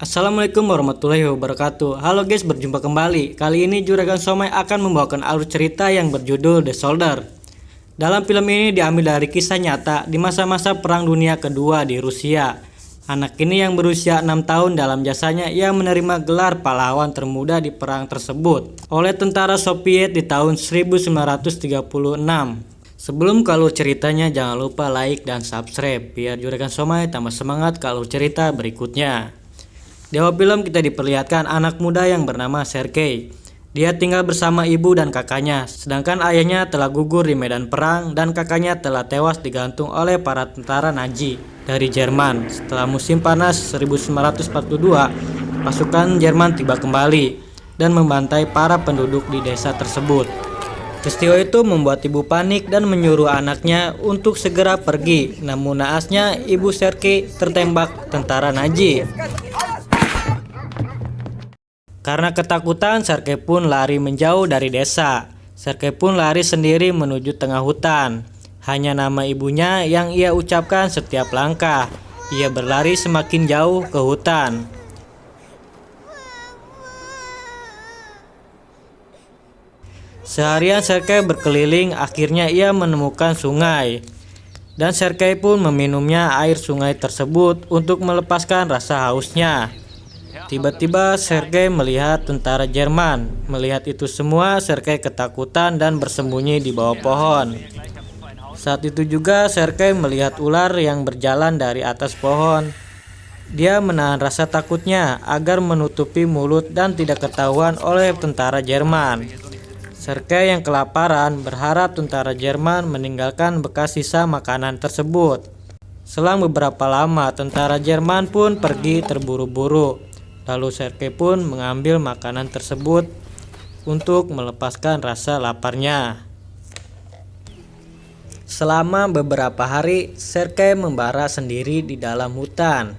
Assalamualaikum warahmatullahi wabarakatuh. Halo guys, berjumpa kembali. Kali ini Juragan Somai akan membawakan alur cerita yang berjudul The Soldier. Dalam film ini diambil dari kisah nyata di masa-masa Perang Dunia Kedua di Rusia. Anak ini yang berusia 6 tahun dalam jasanya ia menerima gelar pahlawan termuda di perang tersebut oleh tentara Soviet di tahun 1936. Sebelum ke alur ceritanya, jangan lupa like dan subscribe biar Juragan Somai tambah semangat ke alur cerita berikutnya. Di awal film kita diperlihatkan anak muda yang bernama Sergei. Dia tinggal bersama ibu dan kakaknya, sedangkan ayahnya telah gugur di medan perang dan kakaknya telah tewas digantung oleh para tentara Nazi dari Jerman. Setelah musim panas 1942, pasukan Jerman tiba kembali dan membantai para penduduk di desa tersebut. Peristiwa itu membuat ibu panik dan menyuruh anaknya untuk segera pergi. Namun naasnya ibu Sergei tertembak tentara Nazi. Karena ketakutan, Sergei pun lari menjauh dari desa. Sergei pun lari sendiri menuju tengah hutan. Hanya nama ibunya yang ia ucapkan setiap langkah. Ia berlari semakin jauh ke hutan. Seharian Sergei berkeliling, akhirnya ia menemukan sungai. Dan Sergei pun meminumnya air sungai tersebut untuk melepaskan rasa hausnya. Tiba-tiba Sergei melihat tentara Jerman. Melihat itu semua, Sergei ketakutan dan bersembunyi di bawah pohon. Saat itu juga Sergei melihat ular yang berjalan dari atas pohon. Dia menahan rasa takutnya agar menutupi mulut dan tidak ketahuan oleh tentara Jerman. Sergei yang kelaparan berharap tentara Jerman meninggalkan bekas sisa makanan tersebut. Selang beberapa lama, tentara Jerman pun pergi terburu-buru. Lalu Sergei pun mengambil makanan tersebut untuk melepaskan rasa laparnya. Selama beberapa hari, Sergei membara sendiri di dalam hutan.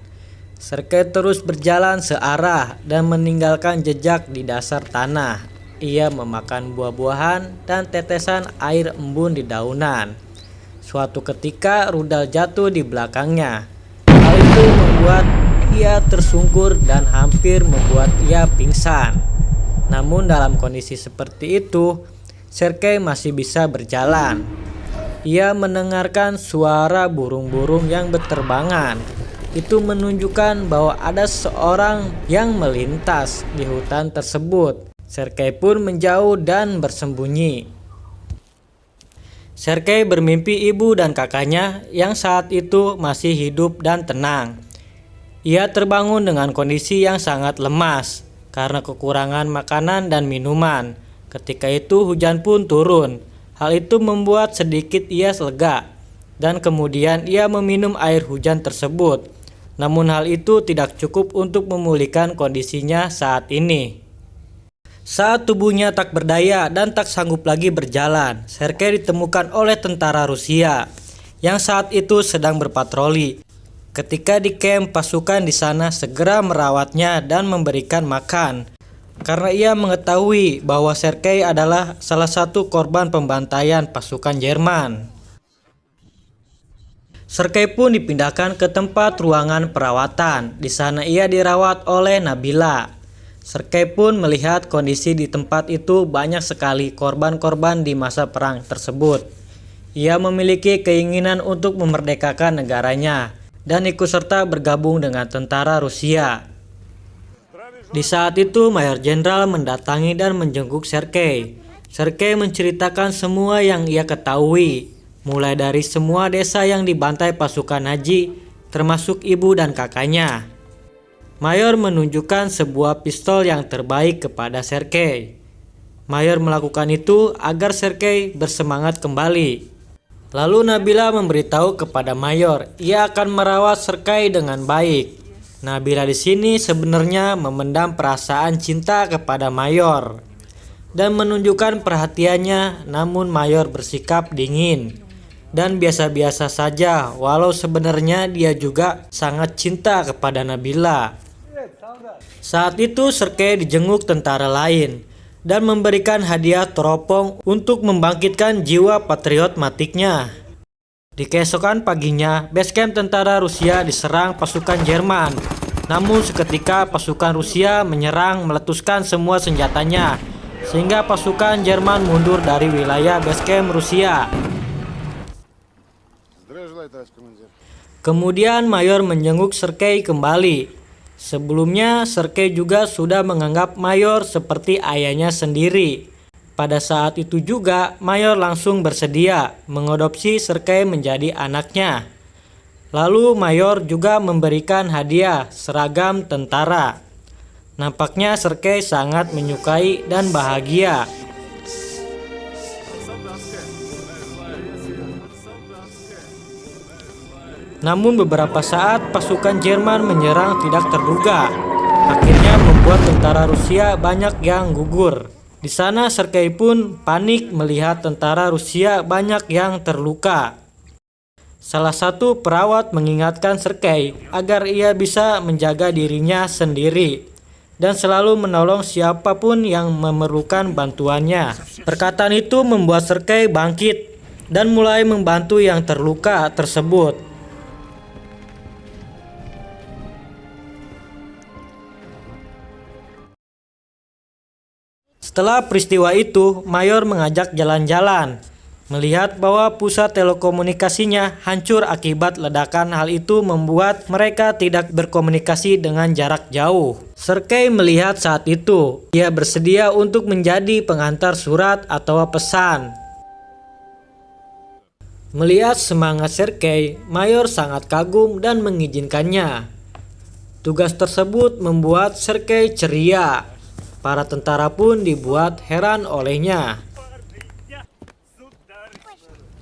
Sergei terus berjalan searah dan meninggalkan jejak di dasar tanah. Ia memakan buah-buahan dan tetesan air embun di daunan. Suatu ketika rudal jatuh di belakangnya. Hal itu membuat ia tersungkur dan hampir membuat ia pingsan. Namun dalam kondisi seperti itu, Sergei masih bisa berjalan. Ia mendengarkan suara burung-burung yang berterbangan. Itu menunjukkan bahwa ada seorang yang melintas di hutan tersebut. Sergei pun menjauh dan bersembunyi. Sergei bermimpi ibu dan kakaknya yang saat itu masih hidup dan tenang. Ia terbangun dengan kondisi yang sangat lemas karena kekurangan makanan dan minuman. Ketika itu hujan pun turun. Hal itu membuat sedikit ia lega dan kemudian ia meminum air hujan tersebut. Namun hal itu tidak cukup untuk memulihkan kondisinya saat ini. Saat tubuhnya tak berdaya dan tak sanggup lagi berjalan, Sergei ditemukan oleh tentara Rusia yang saat itu sedang berpatroli. Ketika di camp, pasukan di sana segera merawatnya dan memberikan makan. Karena ia mengetahui bahwa Sergei adalah salah satu korban pembantaian pasukan Jerman. Sergei pun dipindahkan ke tempat ruangan perawatan. Di sana ia dirawat oleh Nabila. Sergei pun melihat kondisi di tempat itu banyak sekali korban-korban di masa perang tersebut. Ia memiliki keinginan untuk memerdekakan negaranya dan ikut serta bergabung dengan tentara Rusia. Di saat itu Mayor Jenderal mendatangi dan menjenguk Sergei. Sergei menceritakan semua yang ia ketahui, mulai dari semua desa yang dibantai pasukan Nazi, termasuk ibu dan kakaknya. Mayor menunjukkan sebuah pistol yang terbaik kepada Sergei. Mayor melakukan itu agar Sergei bersemangat kembali. Lalu Nabila memberitahu kepada Mayor, ia akan merawat Sergei dengan baik. Nabila di sini sebenarnya memendam perasaan cinta kepada Mayor dan menunjukkan perhatiannya, namun Mayor bersikap dingin dan biasa-biasa saja, walau sebenarnya dia juga sangat cinta kepada Nabila. Saat itu Sergei dijenguk tentara lain dan memberikan hadiah teropong untuk membangkitkan jiwa patriotiknya. Di keesokan paginya, base camp tentara Rusia diserang pasukan Jerman. Namun seketika pasukan Rusia menyerang meletuskan semua senjatanya, sehingga pasukan Jerman mundur dari wilayah basecamp Rusia. Kemudian Mayor menjenguk Sergei kembali. Sebelumnya Sergei juga sudah menganggap Mayor seperti ayahnya sendiri. Pada saat itu juga Mayor langsung bersedia mengadopsi Sergei menjadi anaknya. Lalu Mayor juga memberikan hadiah seragam tentara. Nampaknya Sergei sangat menyukai dan bahagia. Namun beberapa saat pasukan Jerman menyerang tidak terduga. Akhirnya membuat tentara Rusia banyak yang gugur. Di sana Sergei pun panik melihat tentara Rusia banyak yang terluka. Salah satu perawat mengingatkan Sergei agar ia bisa menjaga dirinya sendiri dan selalu menolong siapapun yang memerlukan bantuannya. Perkataan itu membuat Sergei bangkit dan mulai membantu yang terluka tersebut. Setelah peristiwa itu, Mayor mengajak jalan-jalan. Melihat bahwa pusat telekomunikasinya hancur akibat ledakan, hal itu membuat mereka tidak berkomunikasi dengan jarak jauh. Sergei melihat saat itu, ia bersedia untuk menjadi pengantar surat atau pesan. Melihat semangat Sergei, Mayor sangat kagum dan mengizinkannya. Tugas tersebut membuat Sergei ceria. Para tentara pun dibuat heran olehnya.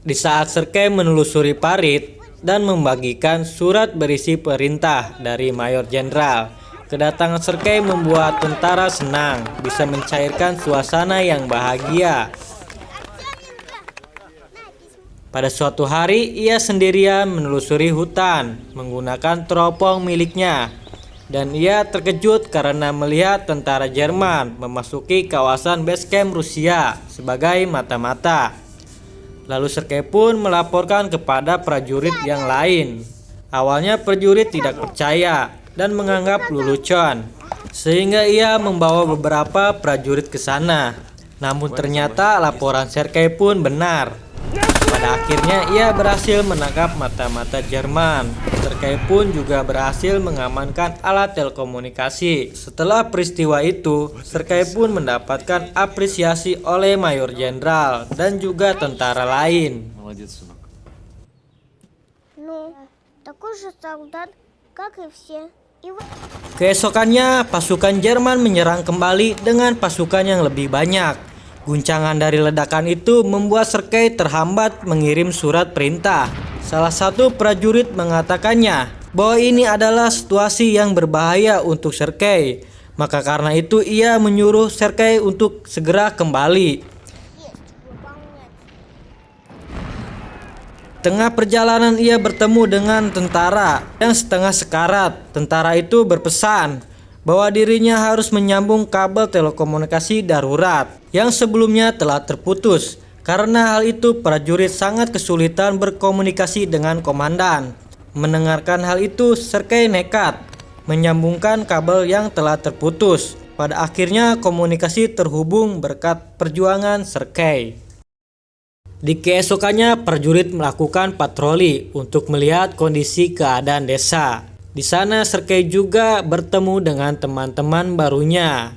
Di saat Sergei menelusuri parit dan membagikan surat berisi perintah dari Mayor Jenderal, kedatangan Sergei membuat tentara senang, bisa mencairkan suasana yang bahagia. Pada suatu hari, ia sendirian menelusuri hutan menggunakan teropong miliknya, dan ia terkejut karena melihat tentara Jerman memasuki kawasan basecamp Rusia sebagai mata-mata. Lalu Sergei pun melaporkan kepada prajurit yang lain. Awalnya prajurit tidak percaya dan menganggap lelucon, sehingga ia membawa beberapa prajurit ke sana. Namun ternyata laporan Sergei pun benar. Pada akhirnya ia berhasil menangkap mata-mata Jerman. Sergei pun juga berhasil mengamankan alat telekomunikasi. Setelah peristiwa itu, Sergei pun mendapatkan apresiasi oleh Mayor Jenderal dan juga tentara lain. Keesokannya, pasukan Jerman menyerang kembali dengan pasukan yang lebih banyak. Guncangan dari ledakan itu membuat Sergei terhambat mengirim surat perintah. Salah satu prajurit mengatakannya bahwa ini adalah situasi yang berbahaya untuk Sergei. Maka karena itu ia menyuruh Sergei untuk segera kembali. Tengah perjalanan ia bertemu dengan tentara yang setengah sekarat. Tentara itu berpesan bahwa dirinya harus menyambung kabel telekomunikasi darurat yang sebelumnya telah terputus. Karena hal itu prajurit sangat kesulitan berkomunikasi dengan komandan. Mendengarkan hal itu, Sergei nekat menyambungkan kabel yang telah terputus. Pada akhirnya komunikasi terhubung berkat perjuangan Sergei. Di keesokannya prajurit melakukan patroli untuk melihat kondisi keadaan desa. Di sana Sergei juga bertemu dengan teman-teman barunya.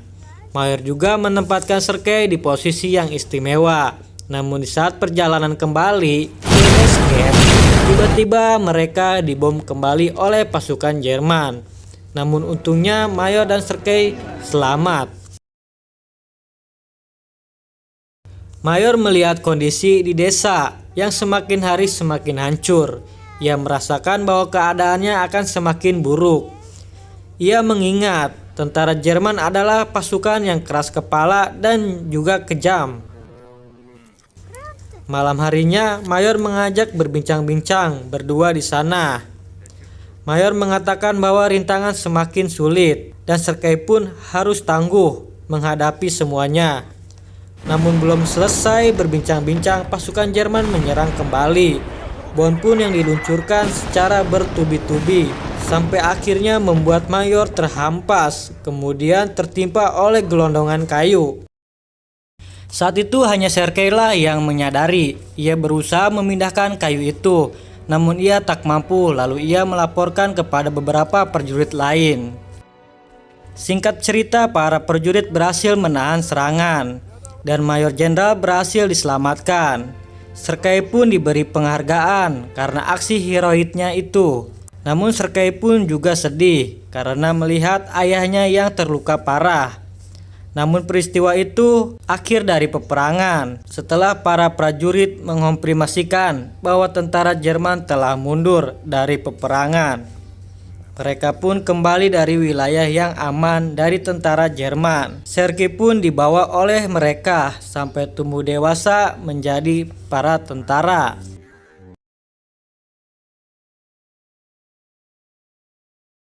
Mayor juga menempatkan Sergei di posisi yang istimewa. Namun di saat perjalanan kembali ke base camp, tiba-tiba mereka dibom kembali oleh pasukan Jerman. Namun untungnya Mayor dan Sergei selamat. Mayor melihat kondisi di desa yang semakin hari semakin hancur. Ia merasakan bahwa keadaannya akan semakin buruk. Ia mengingat tentara Jerman adalah pasukan yang keras kepala dan juga kejam. Malam harinya, Mayor mengajak berbincang-bincang berdua di sana. Mayor mengatakan bahwa rintangan semakin sulit dan Sergei pun harus tangguh menghadapi semuanya. Namun belum selesai berbincang-bincang, pasukan Jerman menyerang kembali. Bom pun yang diluncurkan secara bertubi-tubi sampai akhirnya membuat Mayor terhampas, kemudian tertimpa oleh gelondongan kayu. Saat itu hanya Sergei lah yang menyadari. Ia berusaha memindahkan kayu itu, namun ia tak mampu, lalu ia melaporkan kepada beberapa prajurit lain. Singkat cerita, para prajurit berhasil menahan serangan, dan Mayor Jenderal berhasil diselamatkan. Sergei pun diberi penghargaan karena aksi heroiknya itu. Namun Sergei pun juga sedih karena melihat ayahnya yang terluka parah. Namun peristiwa itu akhir dari peperangan setelah para prajurit mengonfirmasikan bahwa tentara Jerman telah mundur dari peperangan. Mereka pun kembali dari wilayah yang aman dari tentara Jerman. Sergei pun dibawa oleh mereka sampai tumbuh dewasa menjadi para tentara.